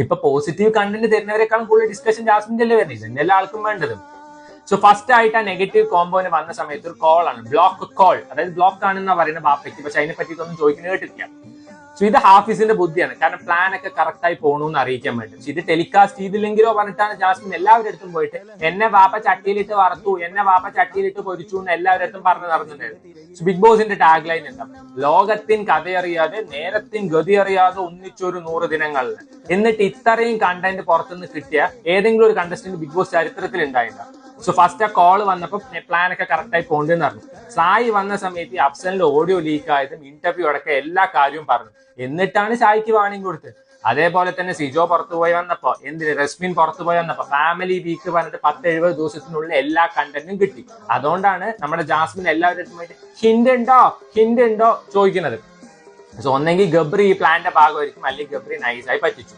ഇപ്പൊ positive content തരുന്നവരെക്കാളും കൂടുതൽ discussion ജാസ്മിന്റെ അല്ലേ വരുന്നത്, ഇതന്നെ എല്ലാ ആൾക്കും വേണ്ടത്. സോ ഫസ്റ്റ് ആയിട്ട് ആ നെഗറ്റീവ് കോമ്പോന് വന്ന സമയത്ത് ഒരു കോൾ ആണ്, ബ്ലോക്ക് കോൾ, അതായത് ബ്ലോക്ക് ആണെന്നാ പറയുന്നത് ബാപ്പയ്ക്ക്, പക്ഷെ അതിനെ പറ്റിയിട്ടൊന്നും ചോദിക്കുന്നത് കേട്ടിട്ടില്ല. സോ ഇത് ഹാഫിസിന്റെ ബുദ്ധിയാണ്, കാരണം പ്ലാൻ ഒക്കെ കറക്റ്റ് ആയി പോകണമെന്ന് അറിയിക്കാൻ വേണ്ടി. ഇത് ടെലികാസ്റ്റ് ചെയ്തില്ലെങ്കിലോ പറഞ്ഞിട്ടാണ് ജാസ്മിൻ എല്ലാവരുടെ അടുത്തും പോയിട്ട് എന്നെ വാപ്പ ചട്ടിയിലിട്ട് വറുത്തു, എന്നെ വാപ്പ ചട്ടിയിലിട്ട് പൊരിച്ചു എന്ന് എല്ലാവരുടെ അടുത്തും പറഞ്ഞു നടന്നിട്ടുണ്ടായിരുന്നു. ബിഗ് ബോസിന്റെ ടാഗ് ലൈൻ എന്താ? ലോകത്തിൻ കഥയറിയാതെ നേരത്തിൻ ഗതി അറിയാതെ ഒന്നിച്ചൊരു 100 ദിനങ്ങളിൽ. എന്നിട്ട് ഇത്രയും കണ്ടന്റ് പുറത്തുനിന്ന് കിട്ടിയ ഏതെങ്കിലും ഒരു കണ്ടസ്റ്റന്റ് ബിഗ് ബോസ് ചരിത്രത്തിൽ ഉണ്ടായില്ല. സോ ഫസ്റ്റ് ആ കോള് വന്നപ്പോൾ പ്ലാൻ ഒക്കെ കറക്റ്റ് ആയി പോകണ്ടെന്ന് പറഞ്ഞു. സായി വന്ന സമയത്ത് അഫ്സലിന്റെ ഓഡിയോ ലീക്ക് ആയതും ഇന്റർവ്യൂ അടക്കം എല്ലാ കാര്യവും പറഞ്ഞു. എന്നിട്ടാണ് സായിക്ക് വാണിംഗ് കൊടുത്തത്. അതേപോലെ തന്നെ സിജോ പുറത്തുപോയി വന്നപ്പോ, റസ്മിൻ പുറത്തുപോയി വന്നപ്പോ ഫാമിലി വീക്ക് പറഞ്ഞിട്ട് 10-70 ദിവസത്തിനുള്ളിൽ എല്ലാ കണ്ടന്റും കിട്ടി. അതുകൊണ്ടാണ് നമ്മുടെ ജാസ്മിൻ എല്ലാവരുടെ ഹിന്റ് ഉണ്ടോ ചോദിക്കുന്നത്. സോ ഒന്നെങ്കിൽ ഗബ്രി ഈ പ്ലാന്റെ ഭാഗമായിരിക്കും, അല്ലെങ്കിൽ ഗബ്രി നൈസായി പറ്റിച്ചു.